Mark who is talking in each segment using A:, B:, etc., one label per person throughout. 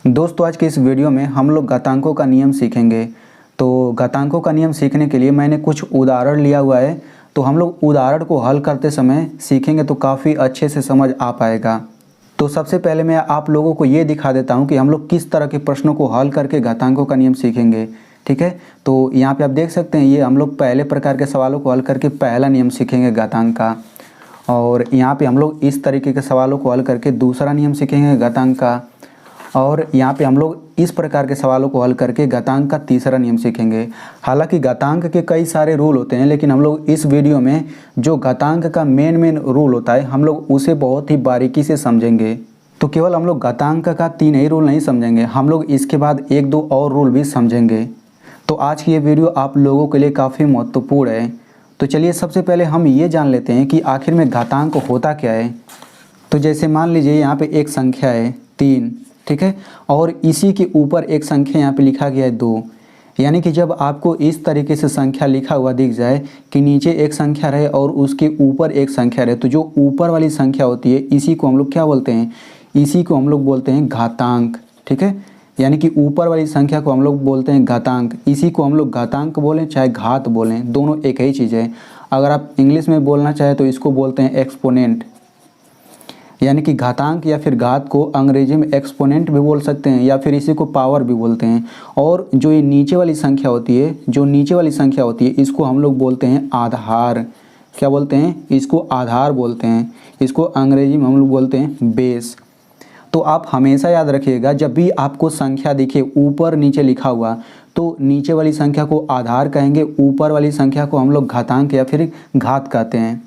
A: दोस्तों आज के इस वीडियो में हम लोग घातांकों का नियम सीखेंगे। तो घातांकों का नियम सीखने के लिए मैंने कुछ उदाहरण लिया हुआ है, तो हम लोग उदाहरण को हल करते समय सीखेंगे तो काफ़ी अच्छे से समझ आ पाएगा। तो सबसे पहले मैं आप लोगों को ये दिखा देता हूँ कि हम लोग किस तरह के प्रश्नों को हल करके घातांकों का नियम सीखेंगे। ठीक है, तो यहाँ पे आप देख सकते हैं, ये हम लोग पहले प्रकार के सवालों को हल करके पहला नियम सीखेंगे घातांक का, और यहाँ पे हम लोग इस तरीके के सवालों को हल करके दूसरा नियम सीखेंगे घातांक का, और यहाँ पे हम लोग इस प्रकार के सवालों को हल करके घातांक का तीसरा नियम सीखेंगे। हालांकि घातांक के कई सारे रूल होते हैं, लेकिन हम लोग इस वीडियो में जो घातांक का मेन रूल होता है हम लोग उसे बहुत ही बारीकी से समझेंगे। तो केवल हम लोग घातांक का 3 ही रूल नहीं समझेंगे, हम लोग इसके बाद 1-2 और रूल भी समझेंगे। तो आज की ये वीडियो आप लोगों के लिए काफ़ी महत्वपूर्ण है। तो चलिए सबसे पहले हम ये जान लेते हैं कि आखिर में घातांक होता क्या है। तो जैसे मान लीजिए यहाँ पे एक संख्या है 3, ठीक है, और इसी के ऊपर एक संख्या यहाँ पे लिखा गया है 2। यानी कि जब आपको इस तरीके से संख्या लिखा हुआ दिख जाए कि नीचे एक संख्या रहे और उसके ऊपर एक संख्या रहे, तो जो ऊपर वाली संख्या होती है इसी को हम लोग क्या बोलते हैं, इसी को हम लोग बोलते हैं घातांक। ठीक है, यानी कि ऊपर वाली संख्या को हम लोग बोलते हैं घातांक, इसी को हम लोग घातांक बोलें चाहे घात बोलें, दोनों एक ही चीज़ है। अगर आप इंग्लिश में बोलना चाहें तो इसको बोलते हैं एक्सपोनेंट, यानी कि घातांक या फिर घात को अंग्रेजी में एक्सपोनेंट भी बोल सकते हैं या फिर इसी को पावर भी बोलते हैं। और जो ये नीचे वाली संख्या होती है, जो नीचे वाली संख्या होती है इसको हम लोग बोलते हैं आधार। क्या बोलते हैं, इसको आधार बोलते हैं, इसको अंग्रेजी में हम लोग बोलते हैं बेस। तो आप हमेशा याद रखिएगा, जब भी आपको संख्या दिखे ऊपर नीचे लिखा हुआ तो नीचे वाली संख्या को आधार कहेंगे, ऊपर वाली संख्या को हम लोग घातांक या फिर घात कहते हैं।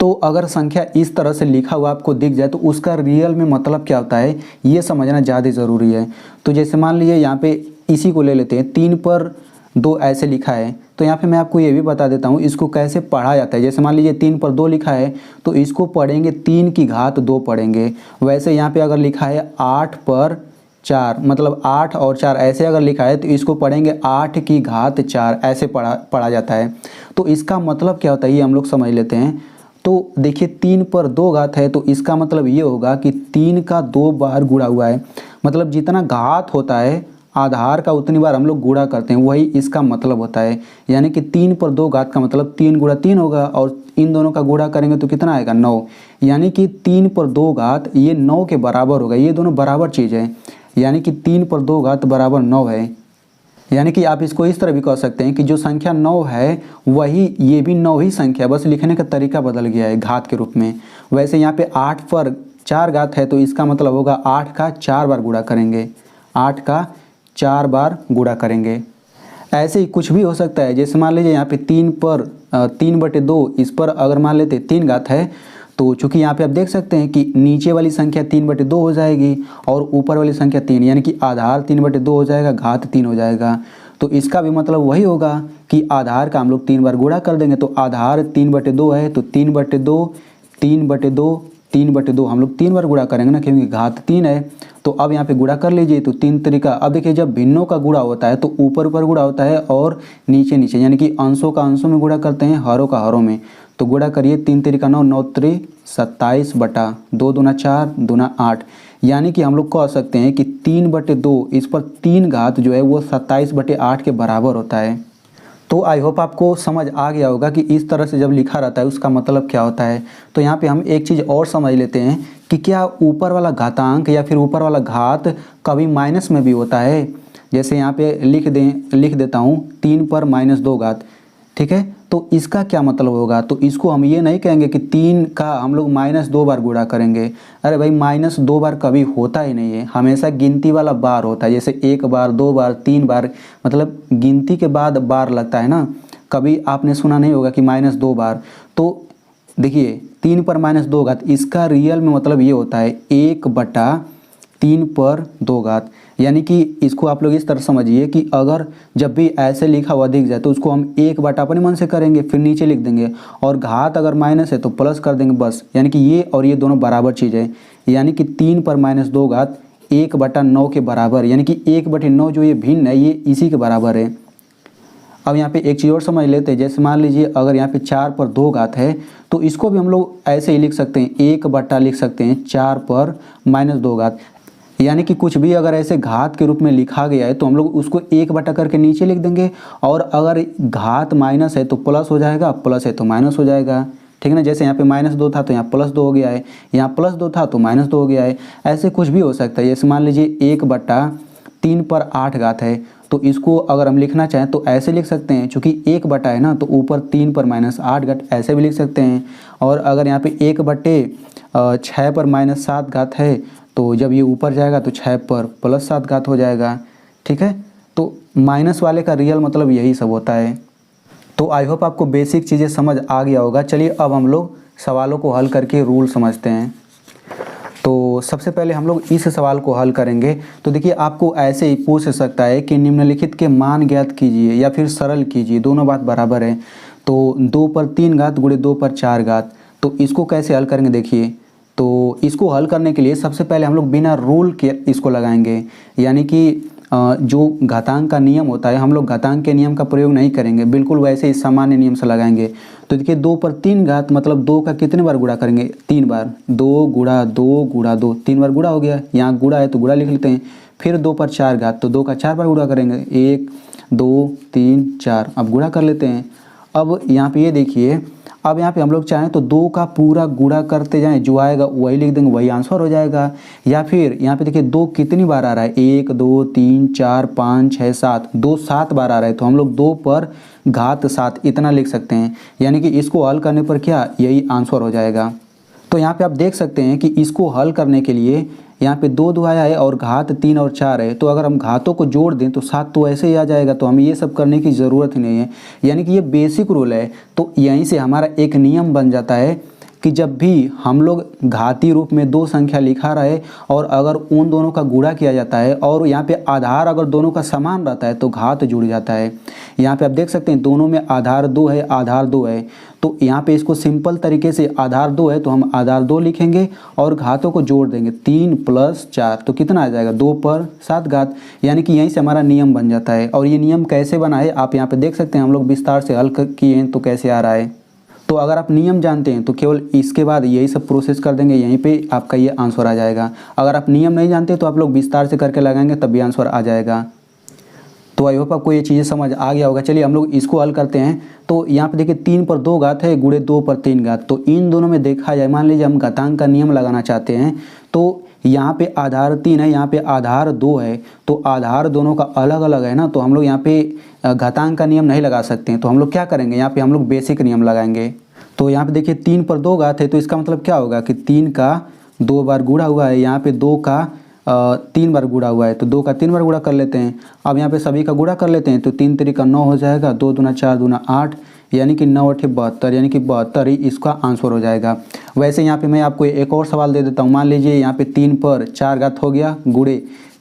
A: तो अगर संख्या इस तरह से लिखा हुआ आपको दिख जाए तो उसका रियल में मतलब क्या होता है ये समझना ज़्यादा ज़रूरी है। तो जैसे मान लीजिए यहाँ पे इसी को ले लेते हैं, 3 पर 2 ऐसे लिखा है, तो यहाँ पे मैं आपको ये भी बता देता हूँ इसको कैसे पढ़ा जाता है। जैसे मान लीजिए 3 पर 2 लिखा है तो इसको पढ़ेंगे 3 की घात 2 पढ़ेंगे। वैसे यहाँ पे अगर लिखा है 8 पर 4, मतलब 8 और 4 ऐसे अगर लिखा है तो इसको पढ़ेंगे 8 की घात 4, ऐसे पढ़ा जाता है। तो इसका मतलब क्या होता है ये हम लोग समझ लेते हैं। तो देखिए 3 पर 2 घात है तो इसका मतलब ये होगा कि 3 का 2 बार गुणा हुआ है, मतलब जितना घात होता है आधार का उतनी बार हम लोग गुणा करते हैं, वही इसका मतलब होता है। यानी कि 3 पर 2 घात का मतलब 3 गुणा 3 होगा, और इन दोनों का गुणा करेंगे तो कितना आएगा 9। यानी कि 3 पर 2 घात ये 9 के बराबर होगा, ये दोनों बराबर चीज़ है। यानी कि 3 पर 2 घात बराबर 9 है। यानी कि आप इसको इस तरह भी कह सकते हैं कि जो संख्या 9 है वही ये भी 9 ही संख्या, बस लिखने का तरीका बदल गया है घात के रूप में। वैसे यहाँ पे 8 पर 4 घात है तो इसका मतलब होगा 8 का 4 बार गुणा करेंगे, 8 का 4 बार गुणा करेंगे। ऐसे ही कुछ भी हो सकता है। जैसे मान लीजिए यहाँ पे 3 पर 3/2, इस पर अगर मान लेते 3 घात है तो चूँकि यहाँ पे आप देख सकते हैं कि नीचे वाली संख्या 3/2 हो जाएगी और ऊपर वाली संख्या 3, यानी कि आधार 3/2 हो जाएगा, घात 3 हो जाएगा। तो इसका भी मतलब वही होगा कि आधार का हम लोग 3 बार गुणा कर देंगे। तो आधार 3/2 है तो 3/2 3/2 3/2 हम लोग 3 बार गुणा करेंगे ना, क्योंकि घात 3 है। तो अब यहाँ पे गुणा कर लीजिए तो 3 तरीका। अब देखिए जब भिन्नों का गुणा होता है तो ऊपर ऊपर गुणा होता है और नीचे नीचे, यानी कि अंशों का अंशों में गुणा करते हैं, हरों का हरों में। तो गुणा करिए 3 तरीका 9, 9 3 27 बटा 2 दूना 4 दूना 8। यानी कि हम लोग कह सकते हैं कि 3/2 इस पर 3 घात जो है वो 27/8 के बराबर होता है। तो आई होप आपको समझ आ गया होगा कि इस तरह से जब लिखा रहता है उसका मतलब क्या होता है। तो यहाँ पे हम एक चीज़ और समझ लेते हैं कि क्या ऊपर वाला घातांक या फिर ऊपर वाला घात कभी माइनस में भी होता है। जैसे यहाँ पे लिख देता हूँ 3 पर -2 घात, ठीक है, तो इसका क्या मतलब होगा। तो इसको हम ये नहीं कहेंगे कि 3 का हम लोग -2 बार गुणा करेंगे। अरे भाई -2 बार कभी होता ही नहीं है, हमेशा गिनती वाला बार होता है। जैसे 1 बार 2 बार 3 बार, मतलब गिनती के बाद बार लगता है ना, कभी आपने सुना नहीं होगा कि -2 बार। तो देखिए 3 पर -2 घात, इसका रियल में मतलब ये होता है 1/3 पर 2 घात। यानी कि इसको आप लोग इस तरह समझिए कि अगर जब भी ऐसे लिखा हुआ दिख जाए तो उसको हम 1 बटा अपने मन से करेंगे, फिर नीचे लिख देंगे, और घात अगर माइनस है तो प्लस कर देंगे बस। यानी कि ये और ये दोनों बराबर चीज़ है। यानी कि 3 पर -2 घात 1/9 के बराबर, यानी कि 1/9 जो ये भिन्न है ये इसी के बराबर है। अब यहाँ पे एक चीज़ और समझ लेते हैं। जैसे मान लीजिए अगर यहाँ पे 4 पर 2 घात है तो इसको भी हम लोग ऐसे ही लिख सकते हैं, 1 बटा लिख सकते हैं 4 पर -2 घात। यानी कि कुछ भी अगर ऐसे घात के रूप में लिखा गया है तो हम लोग उसको 1 करके नीचे लिख देंगे, और अगर घात माइनस है तो प्लस हो जाएगा, प्लस है तो माइनस हो जाएगा, ठीक है ना। जैसे यहाँ पे -2 था तो यहाँ +2 हो गया है, यहाँ +2 था तो -2 हो गया है। ऐसे कुछ भी हो सकता है। जैसे मान लीजिए 1/3 पर 8 घात है, तो इसको अगर हम लिखना चाहें तो ऐसे लिख सकते हैं, चूँकि 1 है ना तो ऊपर 3 पर -8 घात ऐसे भी लिख सकते हैं। और अगर यहाँ पे 1/6 पर -7 घात है तो जब ये ऊपर जाएगा तो 6 पर +7 घात हो जाएगा, ठीक है। तो माइनस वाले का रियल मतलब यही सब होता है। तो आई होप आपको बेसिक चीज़ें समझ आ गया होगा। चलिए अब हम लोग सवालों को हल करके रूल समझते हैं। तो सबसे पहले हम लोग इस सवाल को हल करेंगे। तो देखिए आपको ऐसे ही पूछ सकता है कि निम्नलिखित के मान ज्ञात कीजिए या फिर सरल कीजिए, दोनों बात बराबर है। तो 2 पर 3 घात गुणे 2 पर 4 घात, तो इसको कैसे हल करेंगे देखिए। तो इसको हल करने के लिए सबसे पहले हम लोग बिना रूल के इसको लगाएंगे, यानी कि जो घातांक का नियम होता है हम लोग घातांक के नियम का प्रयोग नहीं करेंगे, बिल्कुल वैसे ही सामान्य नियम से लगाएंगे। तो देखिए 2 पर 3 घात मतलब 2 का कितने बार गुणा करेंगे, 3 बार, 2 गुणा 2 गुणा 2, 3 बार गुणा हो गया। यहाँ गुणा है तो गुणा लिख लेते हैं। फिर 2 पर 4 घात, तो 2 का 4 बार गुणा करेंगे, 1 2 3 4, अब गुणा कर लेते हैं। अब यहाँ पे ये देखिए, अब यहाँ पे हम लोग चाहें तो 2 का पूरा गुणा करते जाएं, जो आएगा वही लिख देंगे, वही आंसर हो जाएगा। या फिर यहाँ पे देखिए 2 कितनी बार आ रहा है, 1 2 3 4 5 6 7, 2 7 बार आ रहा है, तो हम लोग 2 पर घात 7 इतना लिख सकते हैं। यानी कि इसको हल करने पर क्या यही आंसर हो जाएगा। तो यहाँ पे आप देख सकते हैं कि इसको हल करने के लिए यहाँ पे 2 दुआया है और घात 3 और 4 है, तो अगर हम घातों को जोड़ दें तो 7 तो ऐसे ही आ जाएगा, तो हमें ये सब करने की ज़रूरत ही नहीं है। यानी कि ये बेसिक रूल है। तो यहीं से हमारा एक नियम बन जाता है कि जब भी हम लोग घाती रूप में 2 संख्या लिखा रहे और अगर उन दोनों का गुणा किया जाता है और यहाँ पे आधार अगर दोनों का समान रहता है तो घात जुड़ जाता है। यहाँ पे आप देख सकते हैं दोनों में आधार 2 है, आधार 2 है। तो यहाँ पे इसको सिंपल तरीके से आधार 2 है तो हम आधार 2 लिखेंगे और घातों को जोड़ देंगे, 3 + 4 तो कितना आ जाएगा, 2 पर 7 घात। यानी कि यहीं से हमारा नियम बन जाता है। और ये नियम कैसे बना है आप यहाँ पे देख सकते हैं, हम लोग विस्तार से हल किए हैं तो कैसे आ रहा है। तो अगर आप नियम जानते हैं तो केवल इसके बाद यही सब प्रोसेस कर देंगे, यहीं पे आपका ये आंसर आ जाएगा। अगर आप नियम नहीं जानते तो आप लोग विस्तार से करके लगाएंगे तब भी आंसर आ जाएगा। तो आई होप आपको ये चीज़ें समझ आ गया होगा। चलिए हम लोग इसको हल करते हैं। तो यहाँ पे देखिए 3 पर 2 घात है गुणे 2 पर 3 घात, तो इन दोनों में देखा जाए, मान लीजिए हम घातांक का नियम लगाना चाहते हैं तो यहाँ पे आधार 3 है, यहाँ पे आधार 2 है, तो आधार दोनों का अलग अलग है ना, तो हम लोग यहाँ पे घातांक का नियम नहीं लगा सकते हैं। तो हम लोग क्या करेंगे, यहाँ पे हम लोग बेसिक नियम लगाएंगे। तो यहाँ पे देखिए 3 पर 2 घात है, तो इसका मतलब क्या होगा कि 3 का 2 बार गुणा हुआ है, यहाँ पे 2 का 3 बार गुणा हुआ है, तो 2 का 3 बार गुणा कर लेते हैं। अब यहाँ पे सभी का गुणा कर लेते हैं, तो 3 3 9 हो जाएगा, 2 दूना 4 दूना 8, यानी कि 9 8 72, यानी कि 72 ही इसका आंसर हो जाएगा। वैसे यहाँ पे मैं आपको एक और सवाल दे देता हूँ। मान लीजिए यहाँ पे 3 पर 4 घात हो गया गुणे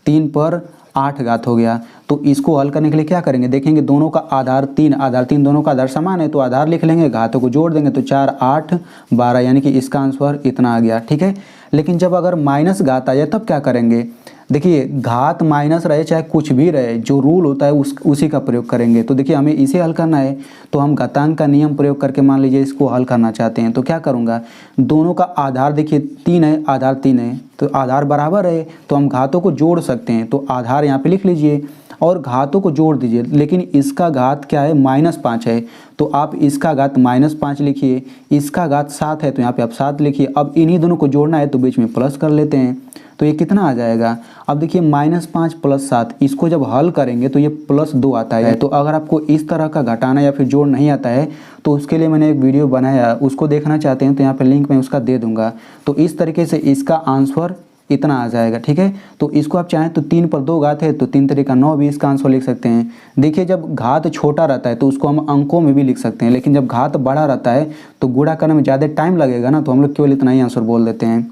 A: 3 पर 8 घात हो गया, तो इसको हल करने के लिए क्या करेंगे, देखेंगे दोनों का आधार 3 दोनों का आधार समान है, तो आधार लिख लेंगे, घातों को जोड़ देंगे, तो 4 8 12, यानी कि इसका आंसर इतना आ गया, ठीक है। लेकिन जब अगर माइनस घात आ जाए तब क्या करेंगे, देखिए घात माइनस रहे चाहे कुछ भी रहे, जो रूल होता है उसी का प्रयोग करेंगे। तो देखिए हमें इसे हल करना है, तो हम घातांक का नियम प्रयोग करके मान लीजिए इसको हल करना चाहते हैं, तो क्या करूँगा, दोनों का आधार देखिए 3 है, आधार 3 है, तो आधार बराबर है, तो हम घातों को जोड़ सकते हैं। तो आधार यहाँ पे लिख लीजिए और घातों को जोड़ दीजिए, लेकिन इसका घात क्या है, -5 है, तो आप इसका घात -5 लिखिए, इसका घात 7 है तो यहाँ पे आप 7 लिखिए। अब इन्हीं दोनों को जोड़ना है तो बीच में प्लस कर लेते हैं, तो ये कितना आ जाएगा। अब देखिए -5 + 7, इसको जब हल करेंगे तो ये +2 आता है। तो अगर आपको इस तरह का घटाना या फिर जोड़ नहीं आता है तो उसके लिए मैंने एक वीडियो बनाया, उसको देखना चाहते हैं तो यहाँ पे लिंक मैं उसका दे दूंगा। तो इस तरीके से इसका आंसर इतना आ जाएगा, ठीक है। तो इसको आप चाहें तो 3 पर 2 घात है तो 3 3 9 भी इसका आंसर लिख सकते हैं। देखिए जब घात छोटा रहता है तो उसको हम अंकों में भी लिख सकते हैं, लेकिन जब घात बड़ा रहता है तो गुणा करने में ज़्यादा टाइम लगेगा ना, तो हम लोग केवल इतना ही आंसर बोल देते हैं।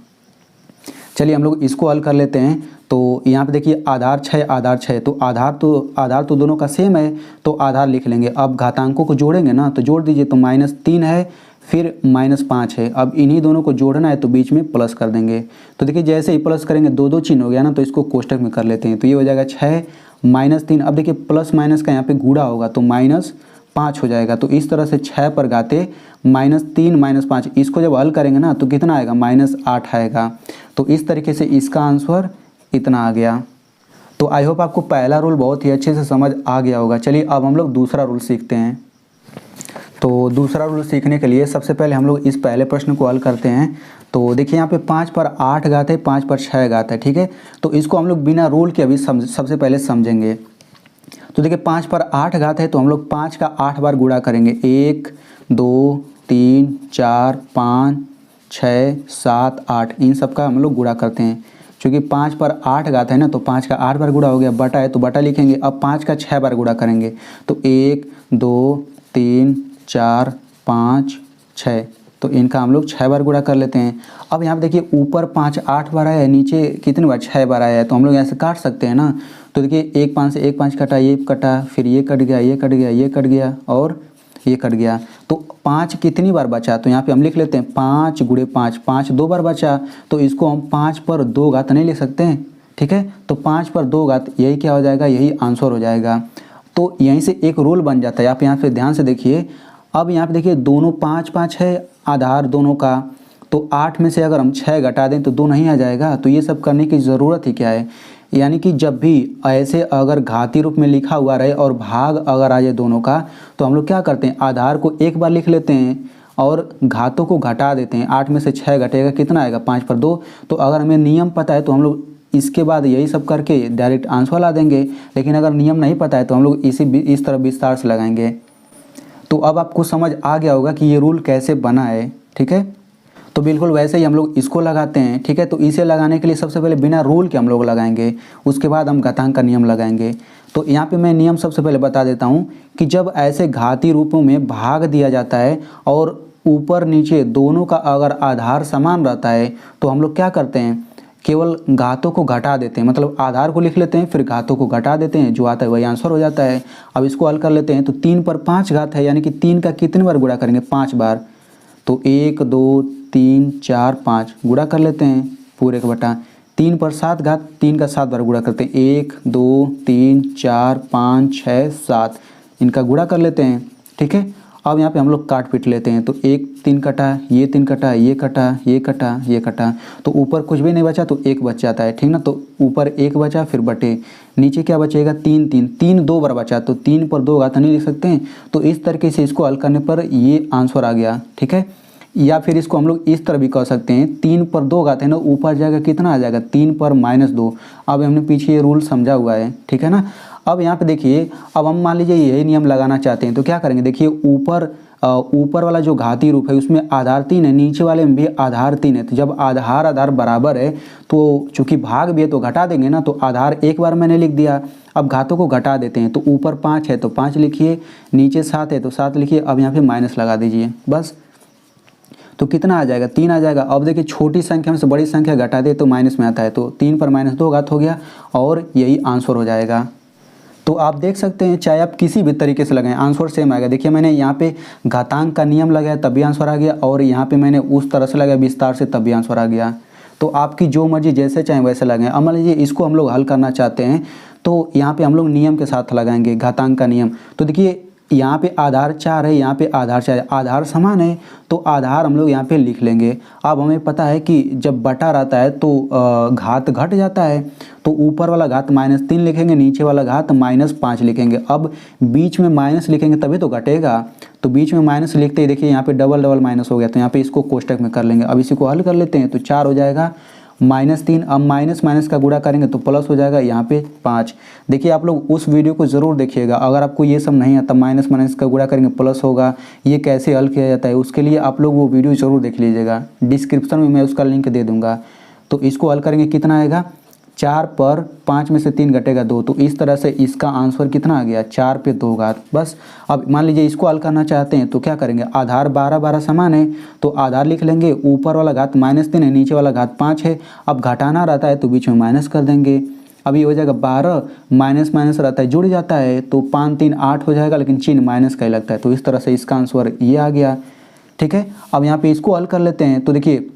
A: चलिए हम लोग इसको हल कर लेते हैं। तो यहाँ पे देखिए आधार 6, तो आधार तो दोनों का सेम है, तो आधार लिख लेंगे। अब घातांकों को जोड़ेंगे ना, तो जोड़ दीजिए, तो -3 है फिर -5 है। अब इन्हीं दोनों को जोड़ना है तो बीच में प्लस कर देंगे। तो देखिए जैसे ही प्लस करेंगे 2 चिन्ह हो गया ना, तो इसको कोष्टक में कर लेते हैं, तो ये हो जाएगा 6 -3। अब देखिए प्लस माइनस का यहाँ पे गुणा होगा तो -5 हो जाएगा। तो इस तरह से 6 पर घाते -3 -5, इसको जब हल करेंगे ना तो कितना आएगा, -8 आएगा। तो इस तरीके से इसका आंसर इतना आ गया। तो आई होप आपको पहला रूल बहुत ही अच्छे से समझ आ गया होगा। चलिए अब हम लोग दूसरा रूल सीखते हैं। तो दूसरा रूल सीखने के लिए सबसे पहले हम लोग इस पहले प्रश्न को हल करते हैं। तो देखिए यहाँ पे 5 पर 8 घात है, 5 पर 6 घात है, ठीक है। तो इसको हम लोग बिना रूल के अभी सबसे पहले समझेंगे। तो देखिए 5 पर 8 घात है तो हम लोग 5 का 8 बार गुणा करेंगे। 1 2 3 4 5 6 7 8 इन सब का हम लोग गुणा करते हैं। क्योंकि 5 पर 8 घात है ना, तो 5 का 8 बार गुणा हो गया, बटा है तो बटा लिखेंगे। अब 5 का 6 बार गुणा करेंगे तो 1 2 3 4 5 6, तो इनका हम लोग 6 बार गुणा कर लेते हैं। अब यहाँ पे देखिए ऊपर 5 8 बार आया है, नीचे कितने बार 6 बार आया है, तो हम लोग ऐसे काट सकते हैं ना। तो देखिए 1 5 से 1 5 कटा, ये कटा, फिर ये कट गया, ये कट गया, ये कट गया और ये कट गया। तो 5 कितनी बार बचा, तो यहाँ पे हम लिख लेते हैं 5 गुणे 5, 5 2 बार बचा, तो इसको हम 5 पर 2 घात नहीं लिख सकते हैं, ठीक है। तो 5 पर 2 घात यही क्या हो जाएगा, यही आंसर हो जाएगा। तो यहीं से एक रूल बन जाता है। आप यहाँ पे ध्यान से देखिए। अब यहाँ पे देखिए दोनों 5 5 है आधार दोनों का, तो 8 में से अगर हम 6 घटा दें तो 2 नहीं आ जाएगा। तो ये सब करने की ज़रूरत ही क्या है। यानी कि जब भी ऐसे अगर घाती रूप में लिखा हुआ रहे और भाग अगर आ जाए दोनों का, तो हम लोग क्या करते हैं, आधार को एक बार लिख लेते हैं और घातों को घटा देते हैं। 8 में से 6 घटेगा, कितना आएगा 5 पर 2। तो अगर हमें नियम पता है तो हम लोग इसके बाद यही सब करके डायरेक्ट आंसर ला देंगे। लेकिन अगर नियम नहीं पता है तो हम लोग इस तरह विस्तार से लगाएंगे। तो अब आपको समझ आ गया होगा कि ये रूल कैसे बना है, ठीक है। तो बिल्कुल वैसे ही हम लोग इसको लगाते हैं, ठीक है। तो इसे लगाने के लिए सबसे पहले बिना रूल के हम लोग लगाएंगे, उसके बाद हम घातांक का नियम लगाएंगे। तो यहाँ पे मैं नियम सबसे पहले बता देता हूँ कि जब ऐसे घाती रूपों में भाग दिया जाता है और ऊपर नीचे दोनों का अगर आधार समान रहता है, तो हम लोग क्या करते हैं, केवल घातों को घटा देते हैं। मतलब आधार को लिख लेते हैं, फिर घातों को घटा देते हैं, जो आता है वही आंसर हो जाता है। अब इसको हल कर लेते हैं। तो 3 पर 5 घात है, यानी कि 3 का कितने बार गुणा करेंगे, 5 बार। तो 1 2 3 4 5 गुणा कर लेते हैं पूरे का बटा। 3 पर 7 घात, 3 का 7 बार गुणा करते हैं। 1 2 3 4 5 6 7 इनका गुणा कर लेते हैं, ठीक है। अब यहाँ पे हम लोग काट पीट लेते हैं। तो 1 3 कटा, ये 3 कटा, ये कटा, ये कटा, ये कटा, तो ऊपर कुछ भी नहीं बचा तो 1 बच जाता है, ठीक ना। तो ऊपर 1 बचा, फिर बटे नीचे क्या बचेगा 3 3 3 2 बार बचा, तो 3 पर 2 घात नहीं लिख सकते हैं। तो इस तरीके से इसको हल करने पर ये आंसर आ गया, ठीक है। या फिर इसको हम लोग इस तरह भी कह सकते हैं, 3 पर 2 घात है ना, ऊपर जाएगा कितना आ जाएगा 3 पर -2। अब हमने पीछे ये रूल समझा हुआ है, ठीक है ना। अब यहाँ पे देखिए, अब हम मान लीजिए यही नियम लगाना चाहते हैं, तो क्या करेंगे, देखिए ऊपर वाला जो घाती रूप है उसमें आधार 3 है, नीचे वाले में भी आधार 3 है। तो जब आधार बराबर है तो चूंकि भाग भी है तो घटा देंगे ना। तो आधार एक बार मैंने लिख दिया, अब घातों को घटा देते हैं। तो ऊपर 5 है तो 5 लिखिए, नीचे 7 है तो 7 लिखिए। अब यहाँ पे माइनस लगा दीजिए बस। तो कितना आ जाएगा, 3 आ जाएगा। अब देखिए छोटी संख्या में से बड़ी संख्या घटा दे तो माइनस में आता है, तो 3 पर -2 घात हो गया और यही आंसर हो जाएगा। तो आप देख सकते हैं, चाहे आप किसी भी तरीके से लगाएं आंसर सेम आएगा। देखिए मैंने यहाँ पे घातांक का नियम लगाया तब भी आंसर आ गया, और यहाँ पे मैंने उस तरह से लगाया विस्तार से तब भी आंसर आ गया। तो आपकी जो मर्जी जैसे चाहें वैसे लगाएं। अब मान लीजिए इसको हम लोग हल करना चाहते हैं, तो यहाँ पे हम लोग नियम के साथ लगाएंगे घातांक का नियम। तो देखिए यहाँ पे आधार 4 है, यहाँ पे आधार 4 है, आधार समान है तो आधार हम लोग यहाँ पे लिख लेंगे। अब हमें पता है कि जब बटा रहता है तो घात घट जाता है, तो ऊपर वाला घात -3 लिखेंगे, नीचे वाला घात -5 लिखेंगे। अब बीच में माइनस लिखेंगे तभी तो घटेगा, तो बीच में माइनस लिखते ही देखिए यहाँ पे डबल माइनस हो गया, तो यहाँ पे इसको कोष्टक में कर लेंगे। अब इसी को हल कर लेते हैं, तो 4 हो जाएगा -3। अब माइनस का गुणा करेंगे तो प्लस हो जाएगा यहाँ पे 5। देखिए आप लोग उस वीडियो को ज़रूर देखिएगा, अगर आपको ये सब नहीं आता माइनस का गुणा करेंगे प्लस होगा, ये कैसे हल किया जाता है, उसके लिए आप लोग वो वीडियो ज़रूर देख लीजिएगा। डिस्क्रिप्शन में मैं उसका लिंक दे दूँगा। तो इसको हल करेंगे, कितना आएगा, 4 पर 5 में से 3 घटेगा 2, तो इस तरह से इसका आंसर कितना आ गया 4 पे 2 घात बस। अब मान लीजिए इसको हल करना चाहते हैं तो क्या करेंगे, आधार 12 समान है तो आधार लिख लेंगे, ऊपर वाला घात -3 है, नीचे वाला घात 5 है। अब घटाना रहता है तो बीच में माइनस कर देंगे। अब ये हो जाएगा 12 माइनस रहता है जुड़ जाता है, तो 5 3 8 हो जाएगा, लेकिन चिन्ह माइनस का ही लगता है। तो इस तरह से इसका आंसर ये आ गया, ठीक है। अब यहाँ पे इसको हल कर लेते हैं। तो देखिए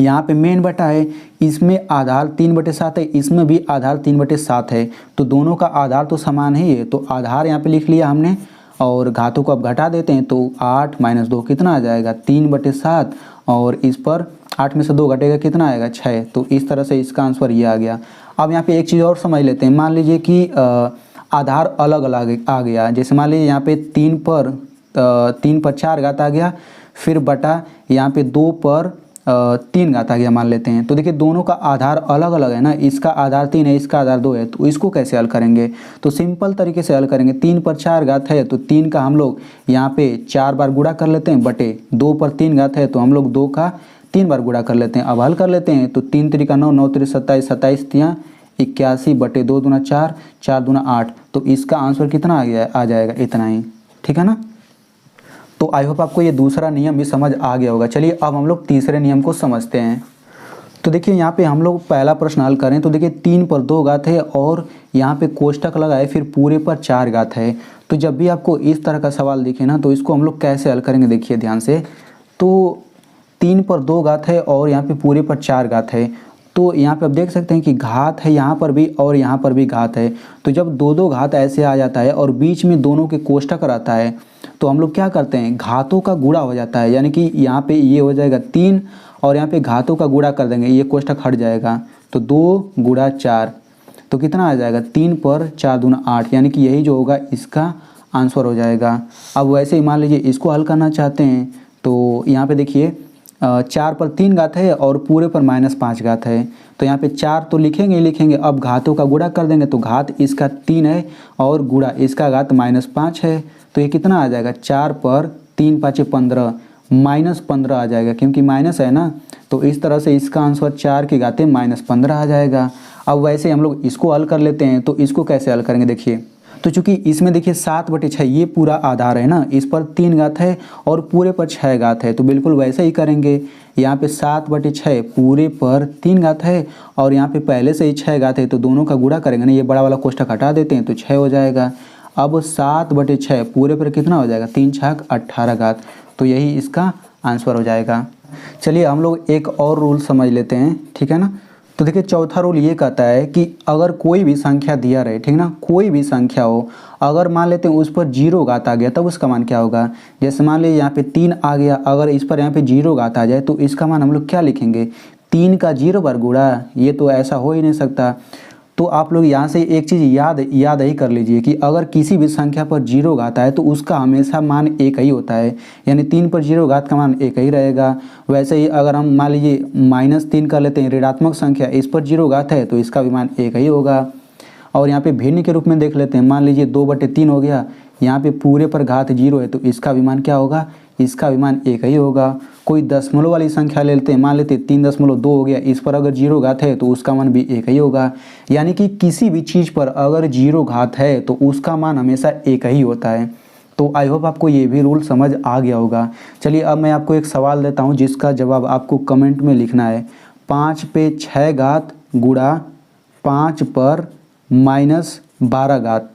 A: यहाँ पे मेन बटा है, इसमें आधार 3/7 है, इसमें भी आधार 3/7 है, तो दोनों का आधार तो समान ही है। तो आधार यहाँ पे लिख लिया हमने और घातों को अब घटा देते हैं, तो 8 - 2 कितना आ जाएगा 3/7, और इस पर 8 में से 2 घटेगा कितना आएगा 6। तो इस तरह से इसका आंसर ये आ गया। अब यहाँ पे एक चीज़ और समझ लेते हैं। मान लीजिए कि आधार अलग अलग आ गया, जैसे मान लीजिए यहाँ पे 3 पर 4 घात आ गया, फिर बटा यहाँ पे 2 पर 3 घात आ गया मान लेते हैं। तो देखिए दोनों का आधार अलग अलग है ना, इसका आधार 3 है, इसका आधार 2 है, तो इसको कैसे हल करेंगे? तो सिंपल तरीके से हल करेंगे। 3 पर 4 घात है तो 3 का हम लोग यहाँ पे 4 बार गुणा कर लेते हैं, बटे 2 पर 3 घात है तो हम लोग 2 का 3 बार गुणा कर लेते हैं। अब हल कर लेते हैं तो 3 त्रिका 9, 9 त्रिक 27, 27 तियाँ 81, बटे 2 दूना 4, 4 दूना 8। तो इसका आंसर कितना आ गया, आ जाएगा इतना ही, ठीक है ना। तो आई होप आपको ये दूसरा नियम भी समझ आ गया होगा। चलिए अब हम लोग तीसरे नियम को समझते हैं। तो देखिए यहाँ पे हम लोग पहला प्रश्न हल करें तो देखिए 3 पर 2 घात है और यहाँ पे कोष्टक लगा है, फिर पूरे पर 4 घात है। तो जब भी आपको इस तरह का सवाल दिखे ना तो इसको हम लोग कैसे हल करेंगे, देखिए ध्यान से। तो 3 पर 2 घात है और यहाँ पे पूरे पर 4 घात है, तो यहाँ पे आप देख सकते हैं कि घात है यहाँ पर भी और यहाँ पर भी घात है। तो जब दो दो घात ऐसे आ जाता है और बीच में दोनों के कोष्टक रहता है तो हम लोग क्या करते हैं, घातों का गुणा हो जाता है। यानी कि यहाँ पे ये हो जाएगा 3 और यहाँ पे घातों का गुणा कर देंगे, ये कोष्टक हट जाएगा। तो 2 गुणा 4 तो कितना आ जाएगा, 3 पर 4 दूना 8, यानी कि यही जो होगा इसका आंसर हो जाएगा। अब वैसे ही मान लीजिए इसको हल करना चाहते हैं तो यहाँ पे देखिए 4 पर 3 घात है और पूरे पर -5 घात है। तो यहाँ पे 4 तो लिखेंगे ही लिखेंगे, अब घातों का गुणा कर देंगे तो घात इसका 3 है और गुणा इसका घात -5 है। तो ये कितना आ जाएगा, 4 पर 3 5 15, -15 आ जाएगा, क्योंकि माइनस है ना। तो इस तरह से इसका आंसर 4 की घातें -15 आ जाएगा। अब वैसे हम लोग इसको हल कर लेते हैं। तो इसको कैसे हल करेंगे, देखिए। तो चूंकि इसमें देखिए 7/6 ये पूरा आधार है ना, इस पर 3 घात है और पूरे पर 6 घात है, तो बिल्कुल वैसे ही करेंगे। यहाँ पे 7/6 पूरे पर 3 घात है और यहाँ पे पहले से ही 6 घात है, तो दोनों का गुणा करेंगे ना, ये बड़ा वाला कोष्टक हटा देते हैं तो 6 हो जाएगा। अब 7/6 पूरे पर कितना हो जाएगा, 3 छाक 18 घात, तो यही इसका आंसर हो जाएगा। चलिए हम लोग एक और रूल समझ लेते हैं, ठीक है ना। तो देखिए चौथा रूल ये कहता है कि अगर कोई भी संख्या दिया रहे, ठीक ना, कोई भी संख्या हो, अगर मान लेते हैं उस पर 0 घात आ गया तब उसका मान क्या होगा। जैसे मान लीजिए यहाँ पे 3 आ गया, अगर इस पर यहाँ पे 0 घात आ जाए तो इसका मान हम लोग क्या लिखेंगे, 3 का 0 बार गुणा। ये तो ऐसा हो ही नहीं सकता। तो आप लोग यहाँ से एक चीज़ याद ही कर लीजिए कि अगर किसी भी संख्या पर 0 घात आए तो उसका हमेशा मान एक ही होता है, यानी 3 पर 0 घात का मान एक ही रहेगा। वैसे ही अगर हम मान लीजिए -3 कर लेते हैं, ऋणात्मक संख्या, इस पर 0 घात है तो इसका भी मान एक ही होगा। और यहाँ पे भिन्न के रूप में देख लेते हैं, मान लीजिए 2/3 हो गया, यहाँ पे पूरे पर घात 0 है तो इसका भी मान क्या होगा, इसका भी मान एक ही होगा। कोई दशमलव वाली संख्या ले लेते हैं, मान लेते 3.2 हो गया, इस पर अगर 0 घात है तो उसका मान भी एक ही होगा। यानी कि किसी भी चीज़ पर अगर 0 घात है तो उसका मान हमेशा एक ही होता है। तो आई होप आपको ये भी रूल समझ आ गया होगा। चलिए अब मैं आपको एक सवाल देता हूँ जिसका जवाब आपको कमेंट में लिखना है। 5 पे 6 घात गुणा 5 पर -12 घात।